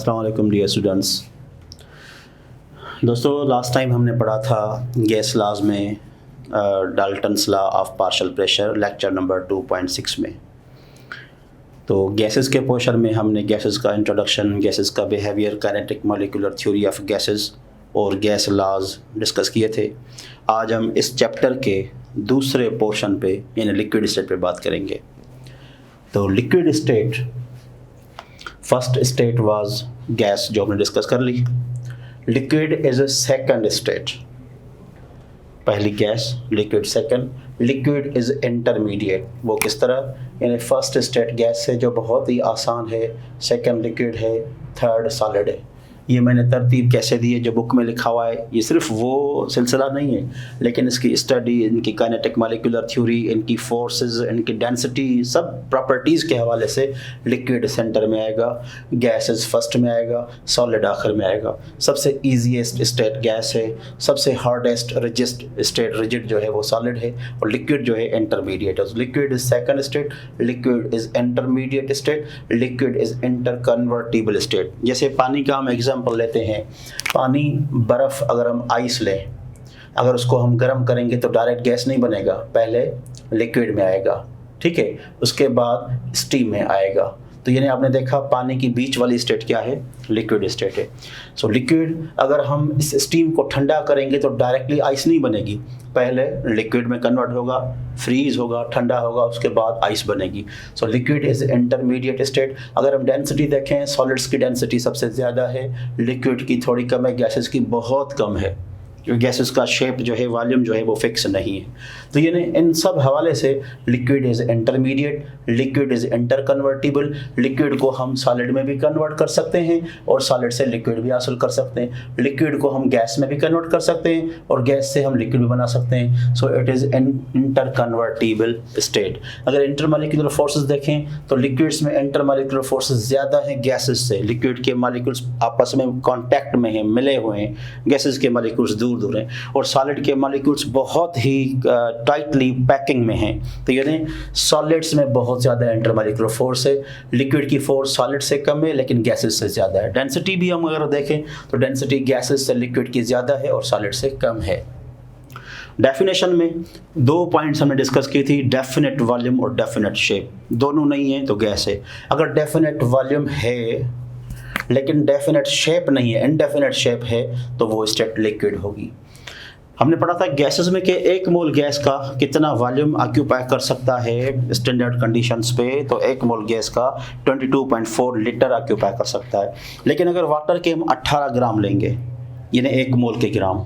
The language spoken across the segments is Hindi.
अस्सलाम वालेकुम डियर स्टूडेंट्स। दोस्तों, लास्ट टाइम हमने पढ़ा था गैस लॉज में Dalton's law of partial pressure, lecture number 2.6 में। तो गैसेस के पोर्शन में हमने गैसेस का इंट्रोडक्शन, गैसेस का behaviour, kinetic molecular theory of gases और गैस लॉज डिस्कस किए थे। आज हम इस चैप्टर के दूसरे पोर्शन पे यानी लिक्विड स्टेट पे बात करेंगे। तो liquid state, first state was gas, जो हमने डिस्कस कर ली। Liquid is a second state, पहली gas, liquid second. Liquid is intermediate, वो किस तरह, यानी फर्स्ट स्टेट गैस है जो बहुत ही आसान है, सेकंड लिक्विड है, थर्ड सॉलिड है। ये मैंने तरतीब कैसे दी है जो बुक में लिखा हुआ है, ये सिर्फ वो सिलसिला नहीं है, लेकिन इसकी स्टडी, इनकी काइनेटिक मॉलिक्यूलर थ्योरी, इनकी फोर्सेस, इनकी डेंसिटी, सब प्रॉपर्टीज़ के हवाले से लिक्विड सेंटर में आएगा, गैसेस फर्स्ट में आएगा, सॉलिड आखिर में आएगा। सबसे ईजीएस्ट स्टेट गैस है, सबसे हार्डेस्ट रिजिस्ट स्टेट रिजिड जो है वो सॉलिड है, और लिक्विड जो है इंटरमीडिएट है। Liquid is second state, liquid is intermediate state, liquid is interconvertible state. जैसे पानी का हम एग्जाम्पल लेते हैं, पानी, बर्फ़, अगर हम आइस लें, अगर उसको हम गर्म करेंगे तो डायरेक्ट गैस नहीं बनेगा, पहले लिक्विड में आएगा, ठीक है, उसके बाद स्टीम में आएगा। तो यानी आपने देखा पानी की बीच वाली स्टेट क्या है, लिक्विड स्टेट है। सो लिक्विड, अगर हम इस स्टीम को ठंडा करेंगे तो डायरेक्टली आइस नहीं बनेगी, पहले लिक्विड में कन्वर्ट होगा, फ्रीज होगा, ठंडा होगा, उसके बाद आइस बनेगी। So liquid is intermediate state. अगर हम डेंसिटी देखें, सॉलिड्स की डेंसिटी सबसे ज़्यादा है, लिक्विड की थोड़ी कम है, गैसेस की बहुत कम है, क्योंकि गैसेस का शेप जो है, वॉल्यूम जो है वो फिक्स नहीं है। तो यानी इन सब हवाले से liquid is intermediate, liquid is interconvertible. Liquid को हम सॉलिड में भी कन्वर्ट कर सकते हैं और सॉलिड से लिक्विड भी हासिल कर सकते हैं। लिक्विड को हम गैस में भी कन्वर्ट कर सकते हैं और गैस से हम लिक्विड भी बना सकते हैं। So it is an interconvertible state. अगर इंटरमॉलिक्यूलर फोर्सेस देखें तो लिक्विड्स में इंटरमॉलिक्यूलर फोर्सेस ज़्यादा हैं गैसेस से। लिक्विड के मॉलिक्यूल्स आपस में कॉन्टैक्ट में हैं, मिले हुए हैं, गैसेस के मॉलिक्यूल्स दूर हैं, और सॉलिड के मॉलिक्यूल्स बहुत ही टाइटली पैकिंग में हैं। तो यानी सॉलिड्स में बहुत ज़्यादा इंटरमॉलिक्यूलर फोर्स है, लिक्विड की फोर्स सॉलिड से कम है लेकिन गैसेस से ज़्यादा है। डेंसिटी भी हम अगर देखें तो डेंसिटी गैसेस से लिक्विड की ज़्यादा है और सॉलिड से कम है। डेफिनेशन में दो पॉइंट्स हमने डिस्कस की थी, डेफिनेट वॉल्यूम और डेफिनेट शेप। दोनों नहीं है तो गैस है। अगर डेफिनेट वॉल्यूम है लेकिन डेफिनेट शेप नहीं है, इनडेफिनेट शेप है, तो वो स्टेट लिक्विड होगी। हमने पढ़ा था गैसेस में कि 1 मोल गैस का कितना वॉल्यूम ऑक्यूपाई कर सकता है स्टैंडर्ड कंडीशंस पे, तो 1 मोल गैस का 22.4 लीटर ऑक्यूपाई कर सकता है। लेकिन अगर वाटर के हम 18 ग्राम लेंगे, यानी 1 मोल के ग्राम,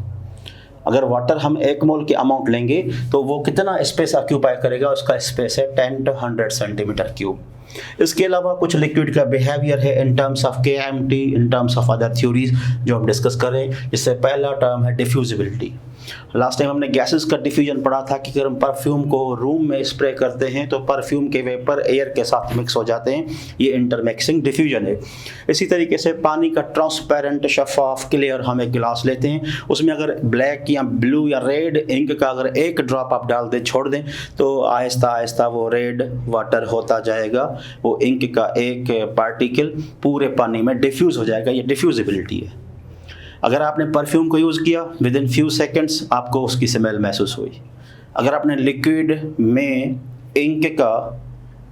अगर वाटर हम 1 मोल के अमाउंट लेंगे तो वो कितना स्पेस ऑक्यूपाई करेगा, उसका स्पेस है 10 to 100 सेंटीमीटर क्यूब। इसके अलावा कुछ लिक्विड का बिहेवियर है in terms of KMT, in terms of other theories जो हम डिस्कस करें। जिससे पहला टर्म है डिफ्यूजिबिलिटी। लास्ट टाइम हमने गैसेस का डिफ्यूजन पढ़ा था कि अगर हम परफ्यूम को रूम में स्प्रे करते हैं तो परफ्यूम के वेपर एयर के साथ मिक्स हो जाते हैं, ये इंटरमिक्सिंग डिफ्यूजन है। इसी तरीके से पानी का ट्रांसपेरेंट, शफाफ, क्लियर हम एक गिलास लेते हैं, उसमें अगर ब्लैक या ब्लू या रेड इंक का अगर एक ड्रॉप आप डाल दें, छोड़ दें, तो आहिस्ता आहिस्ता वो रेड वाटर होता जाएगा, वो इंक का एक पार्टिकल पूरे पानी में डिफ्यूज़ हो जाएगा। ये डिफ्यूजिबिलिटी है। अगर आपने परफ्यूम को यूज़ किया, विद इन फ्यू सेकेंड्स आपको उसकी स्मेल महसूस हुई। अगर आपने लिक्विड में इंक का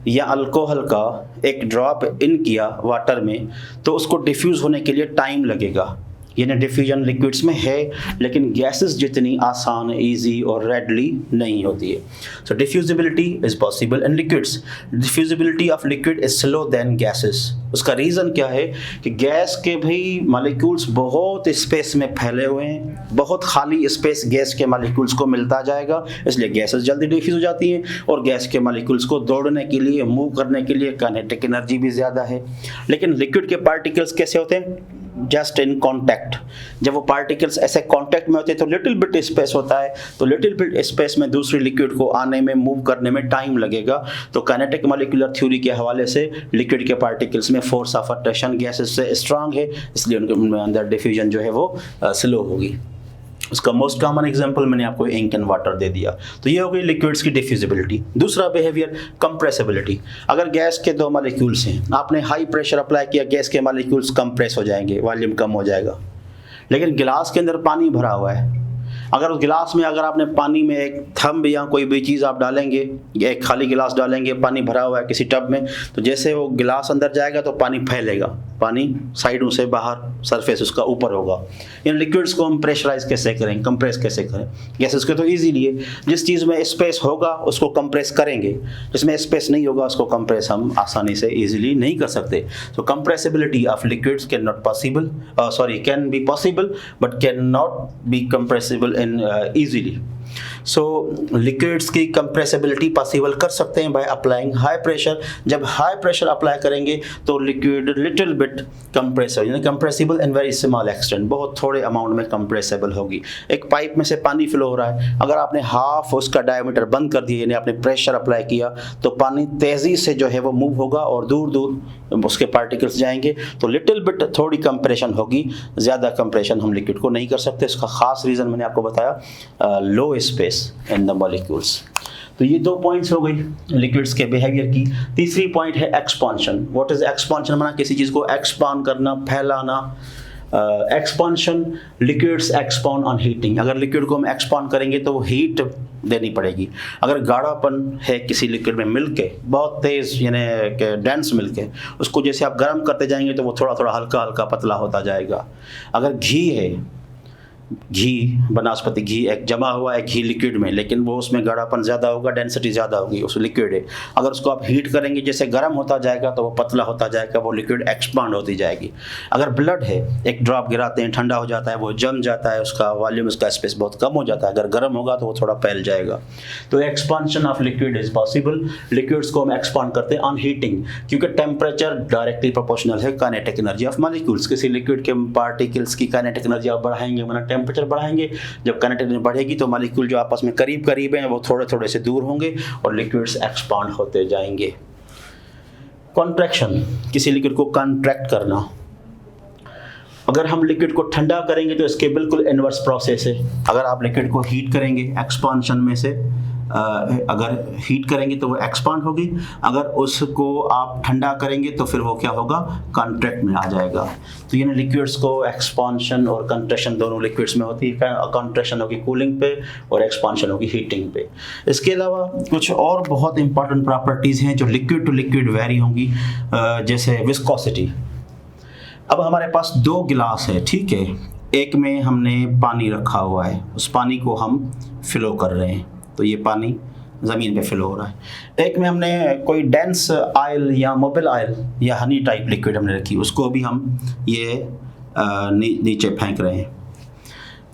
या अल्कोहल का एक ड्रॉप इन किया वाटर में, तो उसको डिफ्यूज़ होने के लिए टाइम लगेगा। यानी डिफ्यूजन लिक्विड्स में है लेकिन गैसेस जितनी आसान, इजी और रेडली नहीं होती है। So diffusibility is possible in liquids. Diffusibility of liquid is slow than gases. उसका रीज़न क्या है कि गैस के भी मॉलिक्यूल्स बहुत स्पेस में फैले हुए हैं, बहुत खाली स्पेस गैस के मॉलिक्यूल्स को मिलता जाएगा, इसलिए गैसेस जल्दी डिफ्यूज हो जाती हैं। और गैस के मॉलिक्यूल्स को दौड़ने के लिए, मूव करने के लिए काइनेटिक एनर्जी भी ज़्यादा है। लेकिन लिक्विड के पार्टिकल्स कैसे होते हैं, जस्ट इन कॉन्टैक्ट। जब वो पार्टिकल्स ऐसे कॉन्टैक्ट में होते हैं तो लिटिल बिट स्पेस होता है, तो लिटिल बिट स्पेस में दूसरी लिक्विड को आने में, मूव करने में टाइम लगेगा। तो काइनेटिक मॉलिक्यूलर थ्योरी के हवाले से लिक्विड के पार्टिकल्स में फोर्स ऑफ अट्रैक्शन गैसेस से स्ट्रांग है, इसलिए उनके अंदर डिफ्यूजन जो है वो स्लो होगी। उसका मोस्ट कॉमन एग्जांपल मैंने आपको इंक एंड वाटर दे दिया। तो ये हो गई लिक्विड्स की डिफ्यूजिबिलिटी। दूसरा बिहेवियर कंप्रेसिबिलिटी। अगर गैस के दो मॉलिक्यूल्स हैं, आपने हाई प्रेशर अप्लाई किया, गैस के मॉलिक्यूल्स कंप्रेस हो जाएंगे, वॉल्यूम कम हो जाएगा। लेकिन गिलास के अंदर पानी भरा हुआ है, अगर उस गिलास में अगर आपने पानी में एक थंब या कोई भी चीज़ आप डालेंगे, या एक खाली गिलास डालेंगे, पानी भरा हुआ है किसी टब में, तो जैसे वो गिलास अंदर जाएगा तो पानी फैलेगा, पानी साइडों से बाहर, सरफेस उसका ऊपर होगा। इन लिक्विड्स को हम प्रेशराइज कैसे करें, कंप्रेस कैसे करें? गैसेस के तो ईजीली है, जिस चीज़ में स्पेस होगा उसको कंप्रेस करेंगे, जिसमें स्पेस नहीं होगा उसको कंप्रेस हम आसानी से ईजिली नहीं कर सकते। तो compressibility of liquids can not possible, can be possible but can not be compressible easily. So liquids की कंप्रेसिबिलिटी पॉसिबल कर सकते हैं बाय अप्लाइंग हाई प्रेशर। जब हाई प्रेशर अप्लाई करेंगे तो लिक्विड लिटिल बिट कंप्रेसिबल, यानी compressible in very small extent, बहुत थोड़े अमाउंट में कंप्रेसिबल होगी। एक पाइप में से पानी फ्लो हो रहा है, अगर आपने हाफ उसका डायमीटर बंद कर दिया, यानी आपने प्रेशर अप्लाई किया, तो पानी तेज़ी से जो है वो मूव होगा और दूर दूर उसके पार्टिकल्स जाएंगे। तो लिटिल बिट थोड़ी कंप्रेशन होगी, ज़्यादा कंप्रेशन हम लिक्विड को नहीं कर सकते। इसका खास रीज़न मैंने आपको बताया, लो स्पेस इन द मॉलिक्यूल्स। तो ये 2 पॉइंट्स हो गई लिक्विड्स के बिहेवियर की। तीसरी पॉइंट है एक्सपांशन। What is expansion? माना किसी चीज़ को एक्सपांड करना, फैलाना। Expansion, liquids expand on heating. अगर लिक्विड को हम एक्सपांड करेंगे तो वो हीट देनी पड़ेगी। अगर गाढ़ापन है किसी लिक्विड में मिल्क के, बहुत तेज़ यानी डेंस मिल्क है, उसको जैसे आप गर्म करते जाएंगे तो वो थोड़ा थोड़ा हल्का हल्का पतला होता जाएगा। अगर घी है, घी, वनस्पति घी एक जमा हुआ है घी लिक्विड में, लेकिन वो उसमें गाढ़ापन ज़्यादा होगा, डेंसिटी ज़्यादा होगी, उस लिक्विड है। अगर उसको आप हीट करेंगे, जैसे गर्म होता जाएगा तो वो पतला होता जाएगा, वो लिक्विड एक्सपांड होती जाएगी। अगर ब्लड है, एक ड्रॉप गिराते हैं, ठंडा हो जाता है, वो जम जाता है, उसका वॉल्यूम, उसका स्पेस बहुत कम हो जाता है। अगर गर्म होगा तो वो थोड़ा फैल जाएगा। तो expansion of liquid is possible. Liquids को हम एक्सपांड करते हैं ऑन हीटिंग, क्योंकि टेम्परेचर डायरेक्टली प्रोपोर्शनल है काइनेटिक एनर्जी ऑफ मॉलिक्यूल्स। किसी लिक्विड के पार्टिकल्स की काइनेटिक एनर्जी आप बढ़ाएंगे, मतलब टेम्परेचर बढ़ाएंगे। जब काइनेटिक एनर्जी बढ़ेगी तो मॉलिक्यूल जो आपस में करीब करीब हैं वो थोड़े थोड़े से दूर होंगे और लिक्विड्स एक्सपांड होते जाएंगे। कॉन्ट्रैक्शन, किसी लिक्विड को कॉन्ट्रैक्ट करना। अगर हम लिक्विड को ठंडा करेंगे तो इसके बिल्कुल इनवर्स प्रोसेस है। अगर आप लिक्विड को हीट करेंगे, एक्सपांशन में से अगर हीट करेंगे तो वो एक्सपांड होगी, अगर उसको आप ठंडा करेंगे तो फिर वो क्या होगा, कॉन्ट्रैक्ट में आ जाएगा। तो यानी लिक्विड्स को एक्सपांशन और कंट्रैक्शन दोनों लिक्विड्स में होती है। कॉन्ट्रैक्शन होगी कूलिंग पे और एक्सपांशन होगी हीटिंग पे। इसके अलावा कुछ और बहुत इंपॉर्टेंट प्रॉपर्टीज़ हैं जो लिक्विड टू लिक्विड वेरी होंगी, जैसे विस्कोसिटी। अब हमारे पास 2 गिलास है, ठीक है, एक में हमने पानी रखा हुआ है, उस पानी को हम फिलो कर रहे हैं, तो ये पानी ज़मीन पे फिलो हो रहा है। एक में हमने कोई डेंस ऑयल या मोबिल ऑयल या हनी टाइप लिक्विड हमने रखी, उसको भी हम ये नीचे फेंक रहे हैं।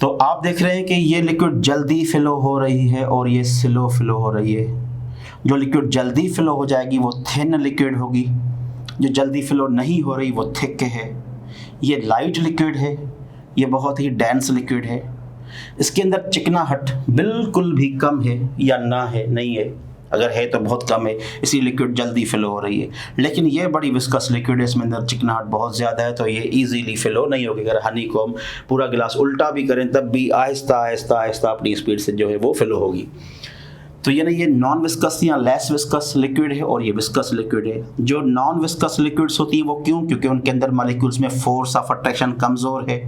तो आप देख रहे हैं कि ये लिक्विड जल्दी फिलो हो रही है और ये स्लो फिलो हो रही है। जो लिक्विड जल्दी फिलो हो जाएगी वो थिन लिक्विड होगी, जो जल्दी फिलो नहीं हो रही वो थिक है। ये लाइट लिक्विड है, ये बहुत ही डेंस लिक्विड है। इसके अंदर चिकनाहट बिल्कुल भी कम है या ना है, नहीं है, अगर है तो बहुत कम है, इसी लिक्विड जल्दी फिलो हो रही है। लेकिन ये बड़ी विस्कस लिक्विड है, इसमें अंदर चिकनाहट बहुत ज़्यादा है, तो ये इजीली फिलो नहीं होगी। अगर हनी को हम पूरा गिलास उल्टा भी करें तब भी आहिस्ता आहिस्ता आहिस्ता अपनी स्पीड से जो है वो फिलो होगी। तो यानी ये नॉन विस्कस या लेस विस्कस लिक्विड है और ये विस्कस लिक्विड है। जो नॉन विस्कस लिक्विड्स होती हैं वो क्यों? क्योंकि उनके अंदर मॉलिक्यूल्स में फोर्स ऑफ अट्रैक्शन कमज़ोर है,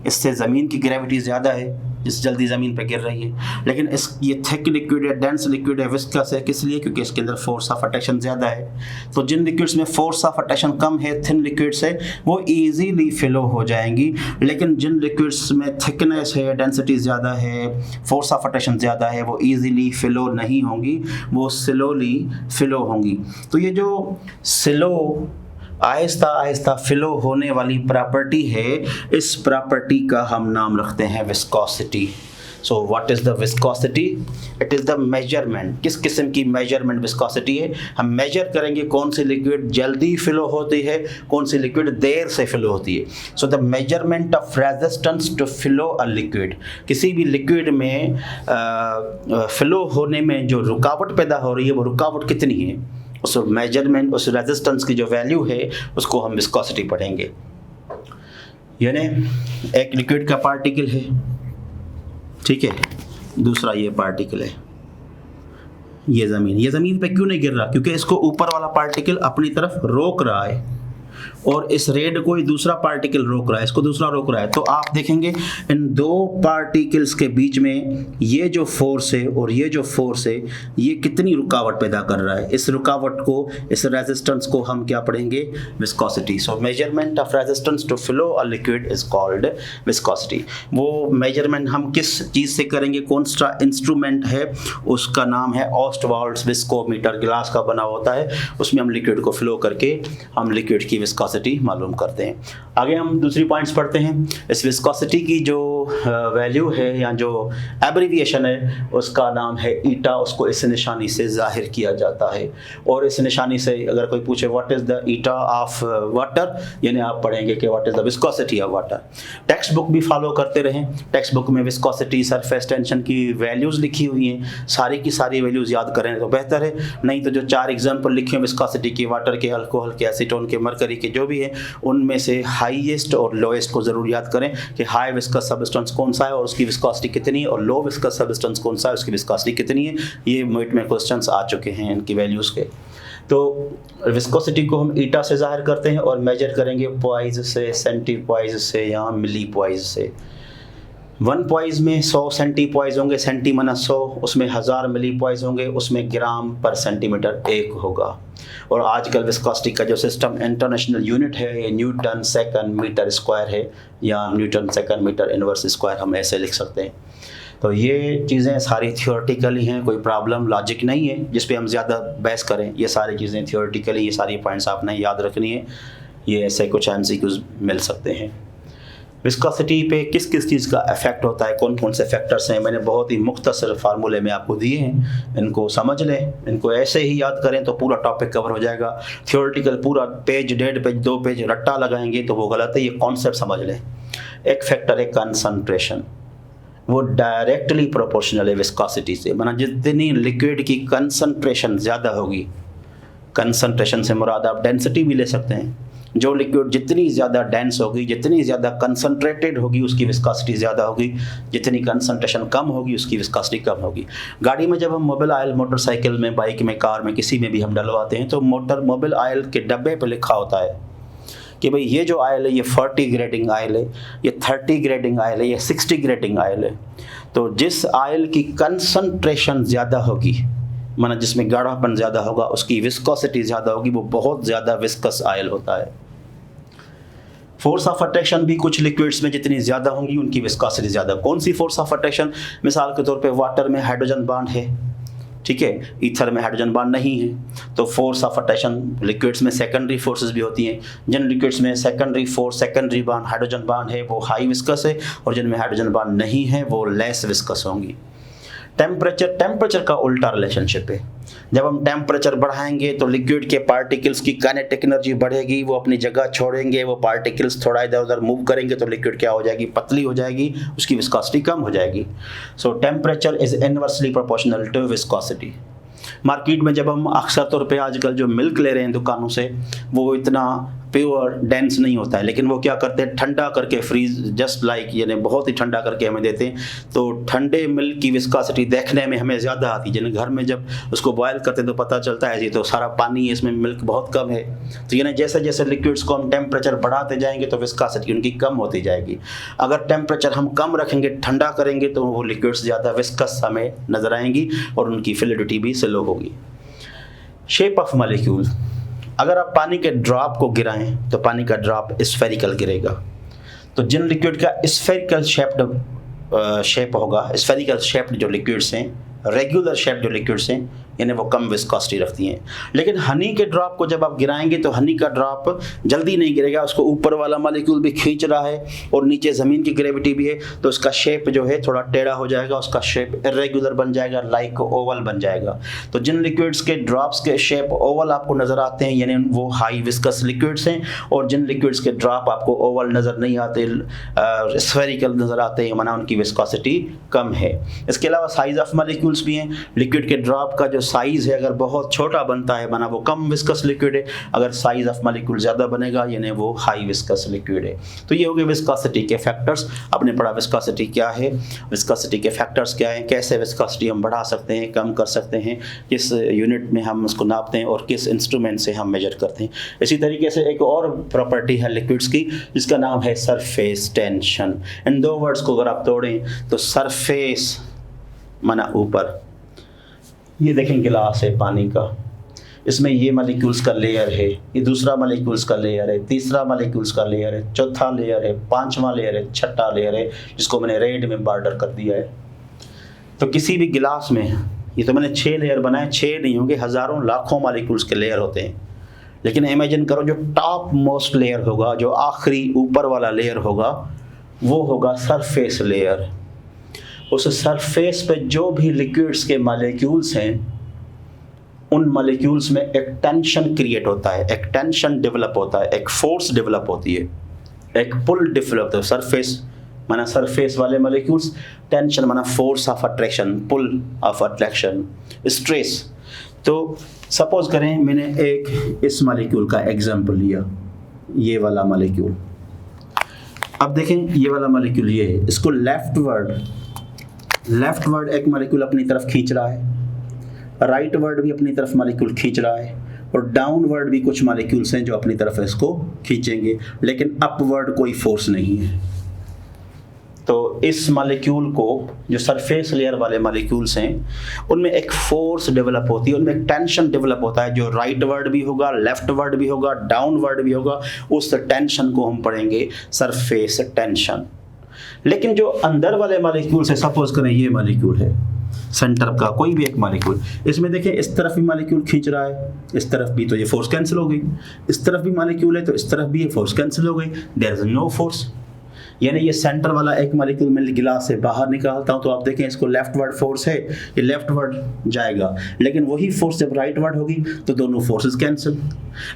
इससे ज़मीन की ग्रेविटी ज़्यादा है, जिस जल्दी ज़मीन पर गिर रही है। लेकिन ये थिक लिक्विड है, डेंस लिक्विड है, विस्कस है, किस लिए? क्योंकि इसके अंदर फोर्स ऑफ अट्रैक्शन ज़्यादा है। तो जिन लिक्विड्स में फोर्स ऑफ अट्रैक्शन कम है, थिन लिक्विड्स है, वो ईजीली फिलो हो जाएंगी। लेकिन जिन लिक्विड्स में थिकनेस है, डेंसिटी ज़्यादा है, फोर्स ऑफ अट्रैक्शन ज़्यादा है, वो ईजीली फिलो नहीं होंगी, वो स्लोली फिलो होंगी। तो ये जो स्लो आहिस्ता आहिस्ता फिलो होने वाली प्रॉपर्टी है, इस प्रॉपर्टी का हम नाम रखते हैं viscosity. So what is the viscosity? It is the measurement. किस किस्म की मेजरमेंट विस्कोसिटी है? हम मेजर करेंगे कौन सी लिक्विड जल्दी फिलो होती है, कौन सी लिक्विड देर से फिलो होती है। So the measurement of resistance to flow a liquid. किसी भी लिक्विड में फिलो होने में जो रुकावट पैदा हो रही है वो रुकावट कितनी है, उस मेजरमेंट, उस रेजिस्टेंस की जो वैल्यू है उसको हम विस्कोसिटी पढ़ेंगे। यानी एक लिक्विड का पार्टिकल है, ठीक है। दूसरा ये पार्टिकल है, ये ज़मीन पे क्यों नहीं गिर रहा? क्योंकि इसको ऊपर वाला पार्टिकल अपनी तरफ रोक रहा है और इस रेड को ही दूसरा पार्टिकल रोक रहा है, इसको दूसरा रोक रहा है। तो आप देखेंगे इन दो पार्टिकल्स के बीच में ये जो फोर्स है और ये जो फोर्स है, ये कितनी रुकावट पैदा कर रहा है। इस रुकावट को, इस रेजिस्टेंस को हम क्या पढ़ेंगे? Viscosity. So measurement of resistance to flow a liquid is called viscosity. वो मेजरमेंट हम किस चीज़ से करेंगे? कौन सा इंस्ट्रूमेंट है? उसका नाम है ऑस्टवाल्ड्स विस्कोमीटर, ग्लास का बना होता है। उसमें हम लिक्विड को फ्लो करके हम लिक्विड की विस्कोसिटी मालूम करते हैं। आगे हम दूसरी पॉइंट्स पढ़ते हैं। इस विस्कोसिटी की जो वैल्यू है या जो एब्रीविएशन है उसका नाम है ईटा। उसको इस निशानी से जाहिर किया जाता है और इस निशानी से अगर कोई पूछे what is the eta of water, यानी आप पढ़ेंगे कि what is the viscosity of water. Text book भी फॉलो करते रहें। टेक्स्ट बुक में विस्कोसिटी, सरफेस टेंशन की वैल्यूज़ लिखी हुई हैं, सारी की सारी वैल्यूज़ याद करें तो बेहतर है। नहीं तो जो 4 एग्जाम्पल लिखे हैं विस्कोसिटी की, वाटर के, अल्कोहल के, एसीटोन के, मरकरी के, जो भी है उनमें से हाईएस्ट और लोएस्ट को ज़रूर याद करें कि हाई विस्कस सब्सटेंस कौन सा है और उसकी विस्कोसिटी कितनी है, और लो विस्कस सब्सटेंस कौन सा है उसकी विस्कोसिटी कितनी है। ये मिनट में क्वेश्चंस आ चुके हैं इनकी वैल्यूज़ के। तो विस्कोसिटी को हम ईटा से जाहिर करते हैं और मेजर करेंगे पॉइज से, सेंटीपॉइज से या मिलीपॉइज से। 1 पॉइज में 100 सेंटीपॉइज होंगे, सेंटी माना 100, उसमें 1000 मिलीपॉइज होंगे, उसमें ग्राम पर सेंटीमीटर 1 होगा। और आजकल विस्कोसिटी का जो सिस्टम इंटरनेशनल यूनिट है ये न्यूटन सेकंड मीटर स्क्वायर है, या newton second metre inverse square हम ऐसे लिख सकते हैं। तो ये चीज़ें सारी थियोरेटिकली हैं, कोई प्रॉब्लम लॉजिक नहीं है जिस पे हम ज़्यादा बहस करें। ये सारी चीज़ें थियोरेटिकली, ये सारी पॉइंट्स आपने याद रखनी है। ये ऐसे कुछ MCQs मिल सकते हैं। विस्कोसिटी पे किस किस चीज़ का इफेक्ट होता है, कौन कौन से फैक्टर्स हैं, मैंने बहुत ही मुख्तसर फार्मूले में आपको दिए हैं। इनको समझ लें, इनको ऐसे ही याद करें तो पूरा टॉपिक कवर हो जाएगा। थियोरेटिकल पूरा पेज, 1.5 पेज, 2 पेज रट्टा लगाएंगे तो वो गलत है। ये कॉन्सेप्ट समझ लें। एक फैक्टर है कंसंट्रेशन, वो डायरेक्टली प्रोपोर्शनल है विस्कोसिटी से। माना जितनी लिक्विड की कंसंट्रेशन ज़्यादा होगी, कंसंट्रेशन से मुराद आप डेंसिटी भी ले सकते हैं। जो लिक्विड जितनी ज़्यादा डेंस होगी, जितनी ज़्यादा कंसंट्रेटेड होगी, उसकी विस्कोसिटी ज़्यादा होगी। जितनी कंसंट्रेशन कम होगी उसकी विस्कोसिटी कम होगी। गाड़ी में जब हम मोबिल ऑयल मोटरसाइकिल में, बाइक में, कार में, किसी में भी हम डलवाते हैं तो मोबिल ऑयल के डब्बे पर लिखा होता है कि भाई ये जो ऑयल है ये 40 ग्रेडिंग ऑयल है, ये 30 ग्रेडिंग ऑयल है, ये 60 ग्रेडिंग ऑयल है। तो जिस ऑयल की कंसंट्रेशन ज़्यादा होगी, माना जिसमें गाढ़ापन ज़्यादा होगा, उसकी विस्कोसिटी ज़्यादा होगी, वो बहुत ज़्यादा विस्कस ऑयल होता है। फोर्स ऑफ अट्रैक्शन भी कुछ लिक्विड्स में जितनी ज़्यादा होंगी उनकी विस्कोसिटी ज़्यादा। कौन सी फोर्स ऑफ अट्रैक्शन? मिसाल के तौर पे वाटर में हाइड्रोजन बॉन्ड है, ठीक है, ईथर में हाइड्रोजन बॉन्ड नहीं है, तो फोर्स ऑफ अट्रैक्शन लिक्विड्स में सेकेंडरी फोर्सेस भी होती हैं। जिन लिक्विड्स में secondary force, secondary bond, hydrogen bond है वो हाई विस्कस है, और जिनमें हाइड्रोजन बॉन्ड नहीं है वो लेस विस्कस होंगी। टेम्परेचर का उल्टा रिलेशनशिप है। जब हम टेम्परेचर बढ़ाएंगे तो लिक्विड के पार्टिकल्स की काइनेटिक एनर्जी बढ़ेगी, वो अपनी जगह छोड़ेंगे, वो पार्टिकल्स थोड़ा इधर उधर मूव करेंगे तो लिक्विड क्या हो जाएगी? पतली हो जाएगी, उसकी विस्कोसिटी कम हो जाएगी। So temperature is inversely proportional to viscosity. Market में जब हम अक्सर तौर पे आजकल जो मिल्क ले रहे हैं दुकानों से, वो इतना प्योर डेंस नहीं होता है, लेकिन वो क्या करते हैं, ठंडा करके फ्रीज जस्ट लाइक, यानी बहुत ही ठंडा करके हमें देते हैं। तो ठंडे मिल्क की विस्कोसिटी देखने में हमें ज़्यादा आती है, यानी घर में जब उसको बॉयल करते हैं तो पता चलता है जी तो सारा पानी है, इसमें मिल्क बहुत कम है। तो यानी जैसे जैसे लिक्विड्स को हम टेम्परेचर बढ़ाते जाएंगे तो विस्कोसिटी उनकी कम होती जाएगी। अगर टेम्परेचर हम कम रखेंगे, ठंडा करेंगे, तो वो लिक्विड्स ज़्यादा विस्कस हमें नज़र आएंगी और उनकी फ्लूइडिटी भी स्लो होगी। शेप ऑफ मॉलिक्यूल, अगर आप पानी के ड्रॉप को गिराएं तो पानी का ड्रॉप स्फेरिकल गिरेगा। तो जिन लिक्विड का स्फेरिकल शेप होगा, स्फेरिकल शेप्ड जो लिक्विड्स हैं, रेगुलर शेप जो लिक्विड्स हैं, यानी वो कम विस्कोसिटी रखती हैं। लेकिन हनी के ड्रॉप को जब आप गिराएंगे तो हनी का ड्रॉप जल्दी नहीं गिरेगा, उसको ऊपर वाला मॉलिक्यूल भी खींच रहा है और नीचे ज़मीन की ग्रेविटी भी है, तो उसका शेप जो है थोड़ा टेढ़ा हो जाएगा, उसका शेप इरेगुलर बन जाएगा, लाइक ओवल बन जाएगा। तो जिन लिक्विड्स के ड्रॉप्स के शेप ओवल आपको नज़र आते हैं यानी वो हाई विस्कस लिक्विड्स हैं, और जिन लिक्विड्स के ड्रॉप आपको ओवल नज़र नहीं आते, स्फेरिकल नज़र आते हैं, माना उनकी विस्कोसिटी कम है। इसके अलावा साइज़ ऑफ मॉलिक्यूल्स भी हैं। लिक्विड के ड्रॉप का जो साइज़ है अगर बहुत छोटा बनता है माना वो कम विस्कस लिक्विड है, अगर साइज़ ऑफ मॉलिक्यूल ज़्यादा बनेगा यानी वो हाई विस्कस लिक्विड है। तो ये हो गए विस्कोसिटी के फैक्टर्स। आपने पढ़ा विस्कोसिटी क्या है, विस्कोसिटी के फैक्टर्स क्या हैं, कैसे विस्कोसिटी हम बढ़ा सकते हैं, कम कर सकते हैं, किस यूनिट में हम उसको नापते हैं और किस इंस्ट्रूमेंट से हम मेजर करते हैं। इसी तरीके से एक और प्रॉपर्टी है लिक्विड्स की जिसका नाम है सरफेस टेंशन। इन दो वर्ड्स को अगर आप तोड़ें तो सरफेस माना ऊपर, ये देखें गिलास है पानी का, इसमें ये मॉलिक्यूल्स का लेयर है, ये दूसरा मॉलिक्यूल्स का लेयर है, तीसरा मॉलिक्यूल्स का लेयर है, चौथा लेयर है, पांचवा लेयर है, छठा लेयर है जिसको मैंने रेड में बॉर्डर कर दिया है। तो किसी भी गिलास में, ये तो मैंने 6 लेयर बनाए, 6 नहीं होंगे, हज़ारों लाखों मॉलिक्यूल्स के लेयर होते हैं। लेकिन इमेजिन करो जो टॉप मोस्ट लेयर होगा, जो आखिरी ऊपर वाला लेयर होगा, वो होगा सरफेस लेयर। उस सरफेस पे जो भी लिक्विड्स के मॉलिक्यूल्स हैं उन मॉलिक्यूल्स में एक टेंशन क्रिएट होता है, एक टेंशन डेवलप होता है, एक फोर्स डेवलप होती है, एक पुल डेवलप होता है। सरफेस माना सरफेस वाले मॉलिक्यूल्स, टेंशन माना force of attraction, pull of attraction, stress. तो सपोज करें मैंने एक इस मॉलिक्यूल का एग्जांपल लिया, ये वाला मॉलिक्यूल। अब देखें ये वाला मॉलिक्यूल ये है, इसको लेफ्ट वर्ड एक मॉलिक्यूल अपनी तरफ खींच रहा है, राइट वर्ड भी अपनी तरफ मॉलिक्यूल खींच रहा है, और डाउनवर्ड भी कुछ मॉलिक्यूल्स हैं जो अपनी तरफ इसको खींचेंगे, लेकिन अपवर्ड कोई फोर्स नहीं है। तो इस मॉलिक्यूल को, जो सरफेस लेयर वाले मॉलिक्यूल्स हैं, उनमें एक फोर्स डेवलप होती है, उनमें एक टेंशन डेवलप होता है, जो राइट वर्ड भी होगा, लेफ्ट वर्ड भी होगा, डाउनवर्ड भी होगा। उस टेंशन को हम पढ़ेंगे सरफेस टेंशन। लेकिन जो अंदर वाले मॉलिक्यूल्स है, सपोज करें ये मॉलिक्यूल है, सेंटर का कोई भी एक मॉलिक्यूल, इसमें देखें इस तरफ भी मॉलिक्यूल खींच रहा है, इस तरफ भी, तो ये फोर्स कैंसिल हो गई। इस तरफ भी मॉलिक्यूल है तो इस तरफ भी ये फोर्स कैंसिल हो गई, देयर इज नो फोर्स। यानी ये सेंटर वाला एक मॉलिक्यूल मैं गिलास से बाहर निकालता हूँ तो आप देखें इसको लेफ्ट वर्ड फोर्स है, ये लेफ्ट वर्ड जाएगा, लेकिन वही फोर्स जब राइट वर्ड होगी तो दोनों फोर्सेस कैंसिल।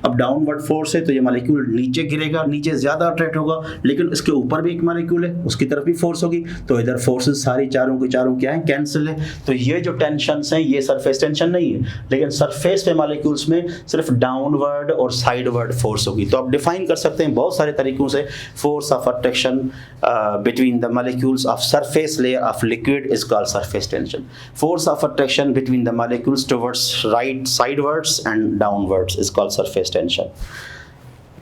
अब डाउनवर्ड फोर्स है तो ये मॉलिक्यूल नीचे गिरेगा, नीचे ज़्यादा अट्रैक्ट होगा, लेकिन इसके ऊपर भी एक मॉलिक्यूल है, उसकी तरफ भी फोर्स होगी, तो इधर फोर्सेस सारी चारों के चारों क्या है, कैंसिल है। तो ये जो टेंशन्स हैं ये सरफेस टेंशन नहीं है, लेकिन सरफेस पे मॉलिक्यूल्स में सिर्फ डाउनवर्ड और साइडवर्ड फोर्स होगी। तो आप डिफाइन कर सकते हैं बहुत सारे तरीकों से, force of attraction between the molecules of surface layer of liquid is called surface tension. Force of attraction between the molecules towards right sidewards and downwards is called surface tension.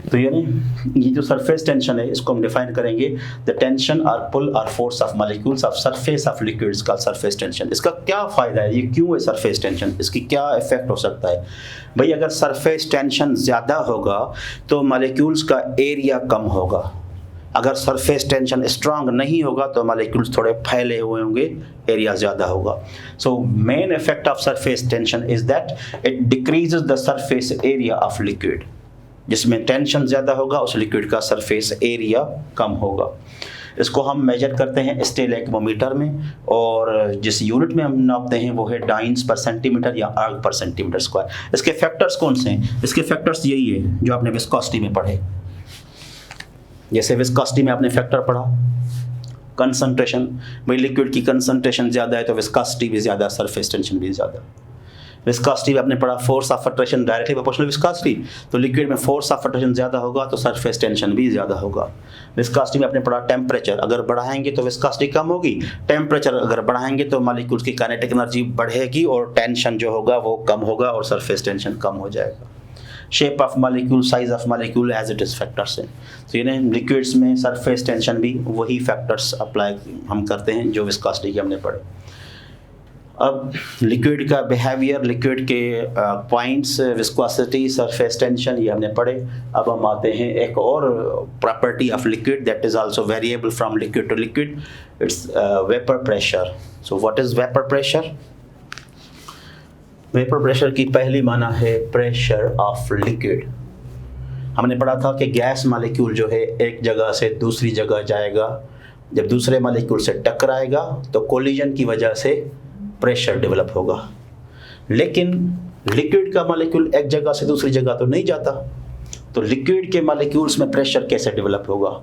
तो यानी ये जो सरफेस टेंशन है इसको हम डिफाइन करेंगे, द टेंशन और पुल और force of molecules of surface of liquids का सरफेस टेंशन। इसका क्या फ़ायदा है, ये क्यों है सरफेस टेंशन, इसकी क्या इफेक्ट हो सकता है। भाई अगर सरफेस टेंशन ज़्यादा होगा तो मॉलिक्यूल्स का एरिया कम होगा, अगर सरफेस टेंशन स्ट्रांग नहीं होगा तो मॉलिक्यूल्स थोड़े फैले हुए होंगे, एरिया ज़्यादा होगा। So main effect of surface tension is that it decreases the surface area of liquid. जिसमें टेंशन ज़्यादा होगा उस लिक्विड का सरफेस एरिया कम होगा। इसको हम मेजर करते हैं स्टेलेग्मोमीटर में, और जिस यूनिट में हम नापते हैं वो है डाइंस पर सेंटीमीटर या आर्ग पर सेंटीमीटर स्क्वायर। इसके फैक्टर्स कौन से हैं, इसके फैक्टर्स यही है जो आपने विस्कोसिटी में पढ़े। जैसे विस्कोसिटी में आपने फैक्टर पढ़ा कंसंट्रेशन, भाई लिक्विड की कंसंट्रेशन ज़्यादा है तो विस्कोसिटी भी ज़्यादा, सरफेस टेंशन भी ज़्यादा। विस्कोसिटी में आपने पढ़ा force of attraction directly proportional viscosity, तो लिक्विड में फोर्स ऑफ अट्रैक्शन ज़्यादा होगा तो सरफेस टेंशन भी ज़्यादा होगा। विस्कोसिटी में आपने पढ़ा टेम्परेचर, अगर बढ़ाएंगे तो विस्कोसिटी कम होगी, टेम्परेचर अगर बढ़ाएंगे तो मॉलिक्यूल्स की काइनेटिक एनर्जी बढ़ेगी और टेंशन जो होगा वो कम होगा और सरफेस टेंशन कम हो जाएगा। Shape of molecule, size of molecule as it is factors हैं। तो यानी लिक्विड्स में सरफेस टेंशन भी वही फैक्टर्स अप्लाई हम करते हैं जो विस्कोसिटी के हमने पढ़े। अब लिक्विड का बिहेवियर, लिक्विड के पॉइंट्स, विस्कोसिटी, सरफेस टेंशन, ये हमने पढ़े। अब हम आते हैं एक और property of liquid that is also variable from liquid to liquid, it's vapour pressure. So what is vapour pressure? Vapour pressure की पहली माना है प्रेशर ऑफ लिक्विड। हमने पढ़ा था कि गैस मॉलिक्यूल जो है एक जगह से दूसरी जगह जाएगा, जब दूसरे मॉलिक्यूल से टकराएगा तो कोलिजन की वजह से प्रेशर डेवलप होगा। लेकिन लिक्विड का मॉलिक्यूल एक जगह से दूसरी जगह तो नहीं जाता, तो लिक्विड के मॉलिक्यूल्स में प्रेशर कैसे डेवलप होगा?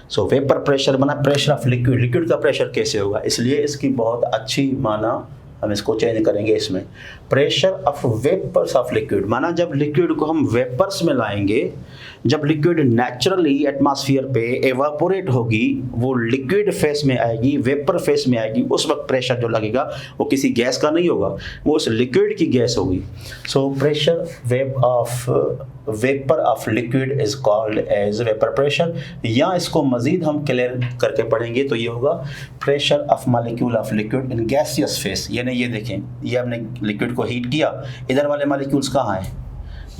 सो वेपर प्रेशर बना प्रेशर ऑफ लिक्विड, लिक्विड का प्रेशर कैसे होगा? इसलिए इसकी बहुत अच्छी माना हम इसको चेंज करेंगे इसमें। Pressure of vapours of liquid, माना जब लिक्विड को हम वेपर्स में लाएंगे, जब लिक्विड नेचुरली एटमॉस्फेयर पे एवापोरेट होगी, वो लिक्विड फेस में आएगी, वेपर फेस में आएगी, उस वक्त प्रेशर जो लगेगा वो किसी गैस का नहीं होगा, वो उस लिक्विड की गैस होगी। So pressure vapour of liquid is called as vapour pressure. या इसको मजीद हम क्लियर करके पढ़ेंगे तो ये होगा pressure of molecule of liquid in gaseous face. यानी ये देखें, ये हमने लिक्विड को हीट किया, इधर वाले मॉलिक्यूल्स कहाँ हैं,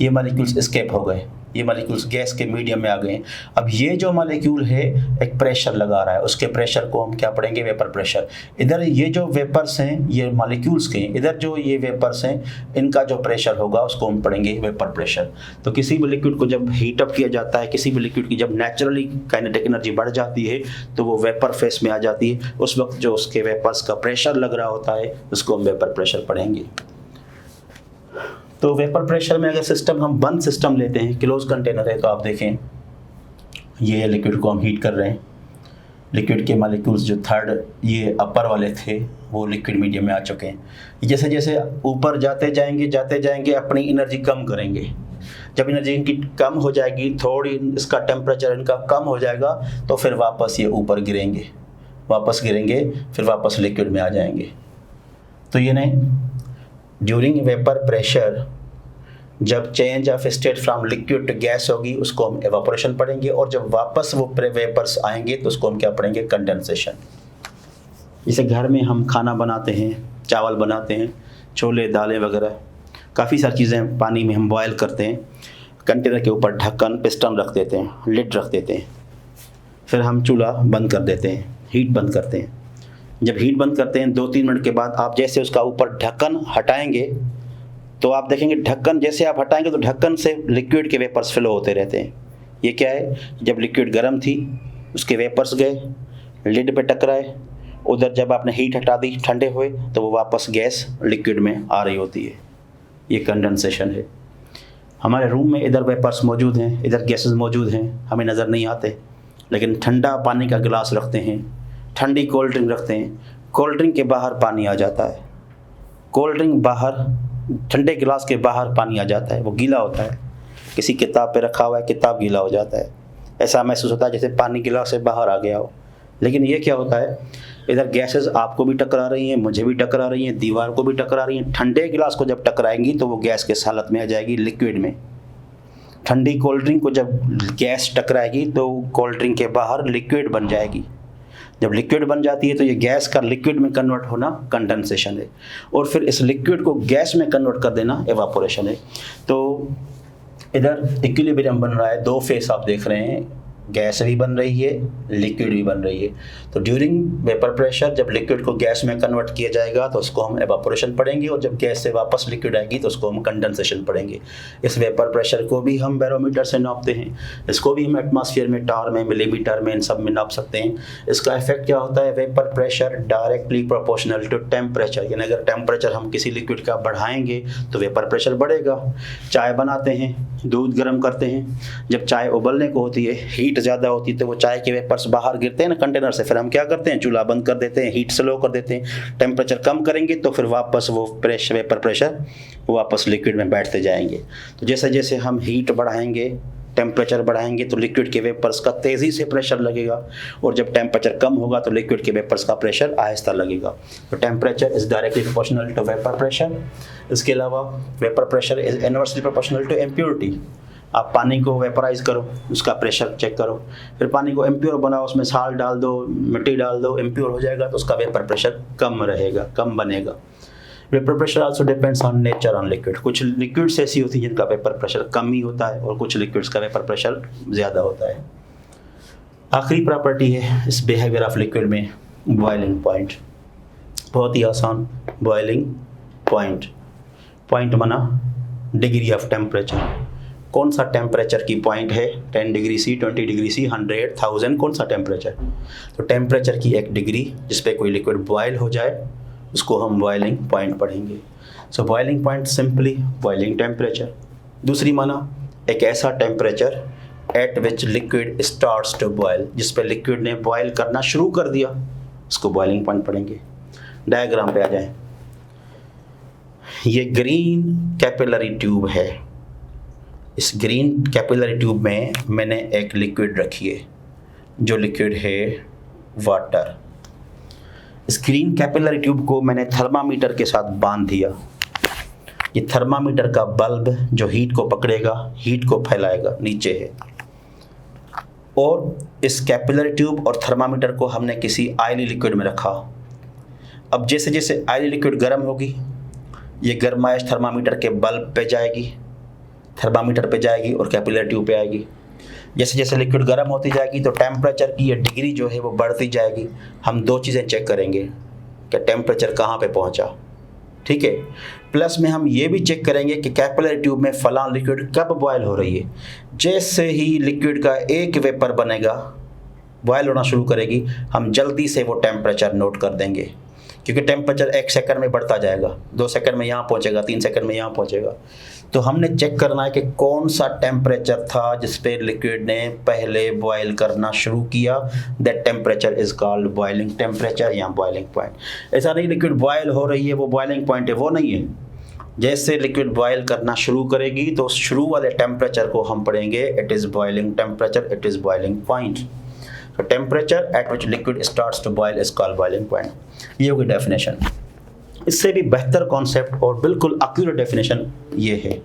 ये मॉलिक्यूल्स एस्केप हो गए, ये मॉलिक्यूल्स गैस के मीडियम में आ गए। अब ये जो मॉलिक्यूल है एक प्रेशर लगा रहा है, उसके प्रेशर को हम क्या पढ़ेंगे, वेपर प्रेशर। इधर ये जो वेपर्स हैं ये मॉलिक्यूल्स के, इधर जो ये वेपर्स हैं इनका जो प्रेशर होगा उसको हम पढ़ेंगे वेपर प्रेशर। तो किसी भी लिक्विड को जब हीट अप किया जाता है, किसी भी लिक्विड की जब नेचुरली काइनेटिक एनर्जी बढ़ जाती है तो वो वेपर फेस में आ जाती है, उस वक्त जो उसके वेपर्स का प्रेशर लग रहा होता है उसको हम वेपर प्रेशर पढ़ेंगे। तो वेपर प्रेशर में अगर सिस्टम हम बंद सिस्टम लेते हैं, क्लोज कंटेनर है, तो आप देखें ये लिक्विड को हम हीट कर रहे हैं, लिक्विड के मॉलिक्यूल्स जो थर्ड ये अपर वाले थे वो लिक्विड मीडियम में आ चुके हैं। जैसे जैसे ऊपर जाते जाएंगे अपनी एनर्जी कम करेंगे, जब एनर्जी इनकी कम हो जाएगी, थोड़ी इसका टेम्परेचर इनका कम हो जाएगा तो फिर वापस ये ऊपर गिरेंगे, फिर वापस लिक्विड में आ जाएंगे। तो ये नहीं, ड्यूरिंग वेपर प्रेशर जब change of state from liquid to gas होगी उसको हम एवापोरेशन पढ़ेंगे, और जब वापस वो वेपर्स आएंगे तो उसको हम क्या पढ़ेंगे, कंडेंसेशन। जैसे घर में हम खाना बनाते हैं, चावल बनाते हैं, छोले दालें वगैरह, काफ़ी सारी चीज़ें पानी में हम बॉयल करते हैं, कंटेनर के ऊपर ढक्कन पिस्टन रख देते हैं, लिड रख देते हैं, फिर हम चूल्हा बंद कर देते हैं, हीट बंद करते हैं। जब हीट बंद करते हैं 2-3 मिनट के बाद आप जैसे उसका ऊपर ढक्कन हटाएंगे तो आप देखेंगे ढक्कन जैसे आप हटाएंगे तो ढक्कन से लिक्विड के वेपर्स फ्लो होते रहते हैं। ये क्या है, जब लिक्विड गर्म थी उसके वेपर्स गए, लिड पे टकराए, उधर जब आपने हीट हटा दी ठंडे हुए तो वो वापस गैस लिक्विड में आ रही होती है, ये कंडेंसेशन है। हमारे रूम में इधर वेपर्स मौजूद हैं, इधर गैसेस मौजूद हैं, हमें नज़र नहीं आते, लेकिन ठंडा पानी का गिलास रखते हैं, ठंडी कोल्ड ड्रिंक रखते हैं, कोल्ड ड्रिंक के बाहर पानी आ जाता है, कोल्ड ड्रिंक बाहर, ठंडे गिलास के बाहर पानी आ जाता है, वो गीला होता है, किसी किताब पे रखा हुआ है, किताब गीला हो जाता है, ऐसा महसूस होता है जैसे पानी गिलास से बाहर आ गया हो। लेकिन ये क्या होता है, इधर गैसेस आपको भी टकरा रही हैं, मुझे भी टकरा रही हैं, दीवार को भी टकरा रही हैं। ठंडे गिलास को जब टकराएंगी तो वो गैस के हालत में आ जाएगी, लिक्विड में। ठंडी कोल्ड ड्रिंक को जब गैस टकराएगी तो कोल्ड ड्रिंक के बाहर लिक्विड बन जाएगी। जब लिक्विड बन जाती है तो ये गैस का लिक्विड में कन्वर्ट होना कंडेंसेशन है, और फिर इस लिक्विड को गैस में कन्वर्ट कर देना एवापोरेशन है। तो इधर इक्विलिब्रियम बन रहा है, 2 फेस आप देख रहे हैं, गैस भी बन रही है, लिक्विड भी बन रही है। तो ड्यूरिंग वेपर प्रेशर जब लिक्विड को गैस में कन्वर्ट किया जाएगा तो उसको हम एवापोरेशन पढ़ेंगे, और जब गैस से वापस लिक्विड आएगी तो उसको हम कंडेंसेशन पढ़ेंगे। इस वेपर प्रेशर को भी हम बैरोमीटर से नापते हैं, इसको भी हम एटमॉस्फेयर में, टार में, मिलीमीटर में, इन सब में नाप सकते हैं। इसका इफेक्ट क्या होता है, vapour pressure directly proportional to temperature, यानी अगर टेम्परेचर हम किसी लिक्विड का बढ़ाएंगे तो वेपर प्रेशर बढ़ेगा। चाय बनाते हैं, दूध गर्म करते हैं, जब चाय उबलने को होती है, हीट ज़्यादा होती है तो वो चाय के वेपर्स बाहर गिरते हैं ना कंटेनर से, फिर हम क्या करते हैं, चूल्हा बंद कर देते हैं, हीट स्लो कर देते हैं, टेम्परेचर कम करेंगे तो फिर वापस वो वेपर प्रेशर वापस लिक्विड में बैठते जाएंगे। तो जैसे जैसे हम हीट बढ़ाएंगे, टेम्परेचर बढ़ाएंगे तो लिक्विड के वेपर्स का तेज़ी से प्रेशर लगेगा, और जब टेम्परेचर कम होगा तो लिक्विड के वेपर्स का प्रेशर आहिस्ता लगेगा। तो temperature is directly proportional to vapour pressure. इसके अलावा vapour pressure is inversely proportional to impurity. आप पानी को वेपराइज करो, उसका प्रेशर चेक करो, फिर पानी को इम्प्योर बनाओ, उसमें साल्ट डाल दो, मिट्टी डाल दो, इम्प्योर हो जाएगा तो उसका वेपर प्रेशर कम रहेगा, कम बनेगा। Vapour pressure also depends on nature on liquid. कुछ लिक्विड्स ऐसी होती हैं जिनका वेपर प्रेशर कम ही होता है, और कुछ लिक्विड्स का वेपर प्रेशर ज़्यादा होता है। आखिरी प्रॉपर्टी है इस बिहेवियर ऑफ लिक्विड में, बॉइलिंग पॉइंट। बहुत ही आसान, बॉइलिंग पॉइंट माना डिग्री ऑफ टेम्परेचर। कौन सा टेम्परेचर की पॉइंट है, 10 डिग्री सी, 20 डिग्री सी, 100, 1000, कौन सा टेम्परेचर। तो टेम्परेचर की एक डिग्री जिस पे कोई लिक्विड बॉयल हो जाए उसको हम बॉइलिंग पॉइंट पढ़ेंगे। So boiling point simply boiling temperature. दूसरी माना एक ऐसा temperature at which liquid starts to boil, जिस पे लिक्विड ने बॉयल करना शुरू कर दिया, उसको बॉइलिंग पॉइंट पढ़ेंगे। डायग्राम पे आ जाएं। ये ग्रीन कैपिलरी ट्यूब है। इस ग्रीन कैपिलरी ट्यूब में मैंने एक लिक्विड रखी है, जो लिक्विड है वाटर। इस ग्रीन कैपिलरी ट्यूब को मैंने थर्मामीटर के साथ बांध दिया। ये थर्मामीटर का बल्ब जो हीट को पकड़ेगा, हीट को फैलाएगा, नीचे है। और इस कैपिलरी ट्यूब और थर्मामीटर को हमने किसी ऑयली लिक्विड में रखा। अब जैसे जैसे ऑयली लिक्विड गर्म होगी, ये गर्माइश थर्मामीटर के बल्ब पे जाएगी, थर्मामीटर पे जाएगी और कैपिलरी ट्यूब पे आएगी। जैसे जैसे लिक्विड गर्म होती जाएगी तो टेम्परेचर की ये डिग्री जो है वो बढ़ती जाएगी। हम दो चीज़ें चेक करेंगे कि टेम्परेचर कहाँ पे पहुँचा, ठीक है। प्लस में हम ये भी चेक करेंगे कि कैपिलरी ट्यूब में फलां लिक्विड कब बॉयल हो रही है। जैसे ही लिक्विड का एक वेपर बनेगा, बॉयल होना शुरू करेगी, हम जल्दी से वो टेम्परेचर नोट कर देंगे, क्योंकि टेम्परेचर 1 सेकंड में बढ़ता जाएगा, 2 सेकंड में यहाँ पहुँचेगा, 3 सेकंड में यहाँ पहुँचेगा। तो हमने चेक करना है कि कौन सा टेम्परेचर था जिस पे लिक्विड ने पहले बॉयल करना शुरू किया। That temperature is called boiling temperature या बॉइलिंग पॉइंट। ऐसा नहीं लिक्विड बॉयल हो रही है वो बॉइलिंग पॉइंट है, वो नहीं है। जैसे लिक्विड बॉयल करना शुरू करेगी तो शुरू वाले टेम्परेचर को हम पढ़ेंगे it is boiling temperature, it is boiling point. तो temperature at which liquid starts to boil is called boiling point. ये होगी डेफिनेशन। इससे भी बेहतर कॉन्सेप्ट और बिल्कुल एक्यूरेट डेफिनेशन ये है।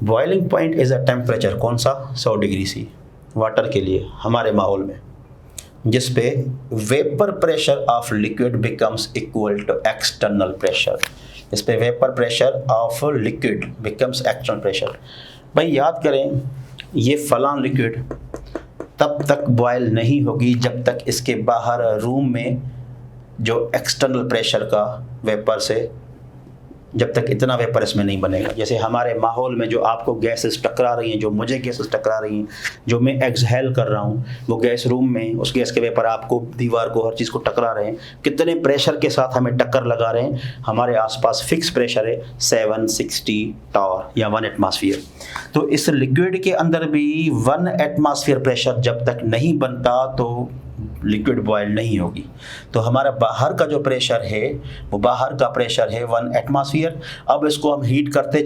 Boiling point is a temperature, कौन सा, 100 डिग्री सी वाटर के लिए हमारे माहौल में, जिस पे vapour pressure of liquid becomes equal to external pressure. इस पे vapour pressure of liquid becomes external pressure. भाई याद करें, ये फलां लिक्विड तब तक बॉयल नहीं होगी जब तक इसके बाहर रूम में जो एक्सटर्नल प्रेशर का वेपर से, जब तक इतना वेपर इसमें नहीं बनेगा। जैसे हमारे माहौल में जो आपको गैसेस टकरा रही हैं, जो मुझे गैसेस टकरा रही हैं, जो मैं एक्सहेल कर रहा हूँ, वो गैस रूम में, उस गैस के वेपर आपको, दीवार को, हर चीज़ को टकरा रहे हैं। कितने प्रेशर के साथ हमें टक्कर लगा रहे हैं। हमारे आसपास फिक्स प्रेशर है 760 टॉर या 1 एटमॉस्फेयर। तो इस लिक्विड के अंदर भी 1 एटमॉस्फेयर प्रेशर जब तक नहीं बनता तो लिक्विड बॉयल नहीं होगी। तो हमारा बाहर का जो प्रेशर है, वो बाहर का प्रेशर है 1 एटमॉस्फेयर। अब इसको हम हीट करते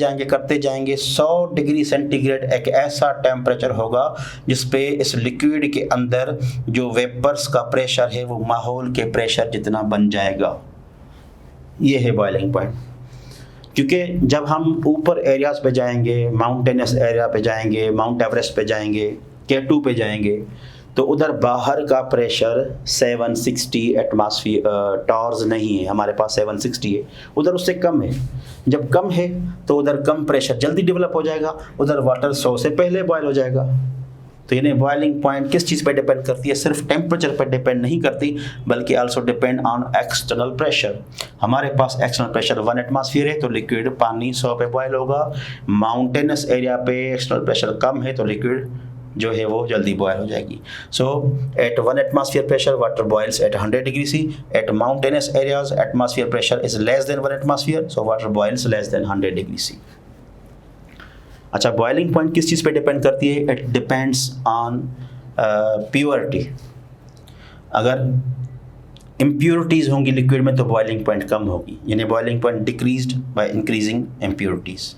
जाएंगे 100 डिग्री सेंटीग्रेड एक ऐसा टेम्परेचर होगा जिस पे इस लिक्विड के अंदर जो वेपर्स का प्रेशर है वो माहौल के प्रेशर जितना बन जाएगा। ये है बॉइलिंग पॉइंट। क्योंकि जब हम ऊपर एरियाज़ पे जाएंगे, माउंटेनस एरिया पे जाएंगे, माउंट एवरेस्ट पे जाएंगे, K2 पे जाएंगे, तो उधर बाहर का प्रेशर 760 एटमॉस्फेयर टॉर्स नहीं है, हमारे पास 760 है, उधर उससे कम है। जब कम है तो उधर कम प्रेशर जल्दी डेवलप हो जाएगा, उधर वाटर 100 से पहले बॉयल हो जाएगा। तो यानी बॉइलिंग पॉइंट किस चीज़ पे डिपेंड करती है, सिर्फ टेम्परेचर पर डिपेंड नहीं करती, बल्कि also depend on external pressure. हमारे पास एक्सटर्नल प्रेशर 1 एटमॉस्फेयर है तो लिक्विड पानी 100 पे बॉयल होगा। माउंटेनस एरिया पे एक्सटर्नल प्रेशर कम है तो लिक्विड जो है वो जल्दी बॉयल हो जाएगी। So at 1 atmosphere pressure water boils at 100 degree C. At mountainous areas atmosphere pressure is less than 1 atmosphere, so water boils less than 100 degree C. अच्छा, बॉइलिंग पॉइंट किस चीज़ पे डिपेंड करती है? It depends on purity. अगर इम्प्योरिटीज़ होंगी लिक्विड में तो बॉइलिंग पॉइंट कम होगी, यानी boiling point decreased by increasing impurities.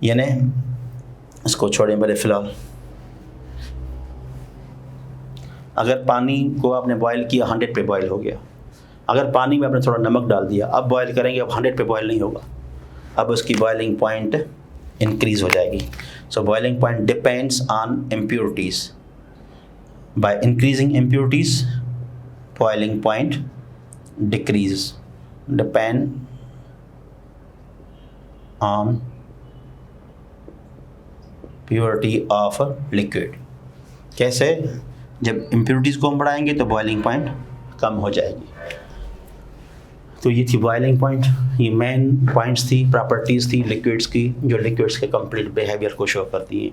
यानी इसको छोड़ें भले फ़िलहाल। अगर पानी को आपने बॉयल किया 100 पे बॉयल हो गया, अगर पानी में आपने थोड़ा नमक डाल दिया, अब बॉयल करेंगे, अब 100 पे बॉयल नहीं होगा, अब उसकी बॉइलिंग पॉइंट इंक्रीज़ हो जाएगी। सो boiling point depends on impurities. Bye increasing impurities boiling point decrease, depend on purity of liquid. कैसे? जब इम्प्योरिटीज़ को हम बढ़ाएंगे तो बॉइलिंग पॉइंट कम हो जाएगी। तो ये थी बॉइलिंग पॉइंट, ये मेन पॉइंट्स थी, प्रॉपर्टीज़ थी लिक्विड्स की, जो लिक्विड्स के कंप्लीट बिहेवियर को शो करती हैं।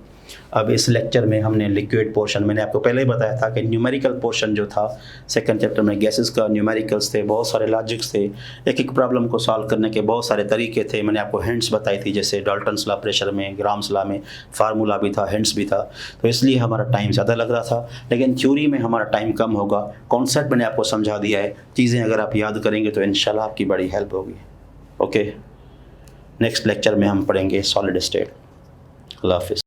अब इस लेक्चर में हमने लिक्विड पोर्शन, मैंने आपको पहले ही बताया था कि न्यूमेरिकल पोर्शन जो था सेकंड चैप्टर में गैसेस का, न्यूमेरिकल्स थे, बहुत सारे लॉजिक्स थे, एक एक प्रॉब्लम को सॉल्व करने के बहुत सारे तरीके थे। मैंने आपको हिंट्स बताई थी, जैसे डाल्टन्स लॉ प्रेशर में, ग्राम्स लॉ में फार्मूला भी था, हिंट्स भी था। तो इसलिए हमारा टाइम ज़्यादा लग रहा था, लेकिन थ्योरी में हमारा टाइम कम होगा। कॉन्सेप्ट मैंने आपको समझा दिया है, चीज़ें अगर आप याद करेंगे तो इंशाल्लाह आपकी बड़ी हेल्प होगी। ओके, नेक्स्ट लेक्चर में हम पढ़ेंगे सॉलिड स्टेट। अल्लाह हाफिज़।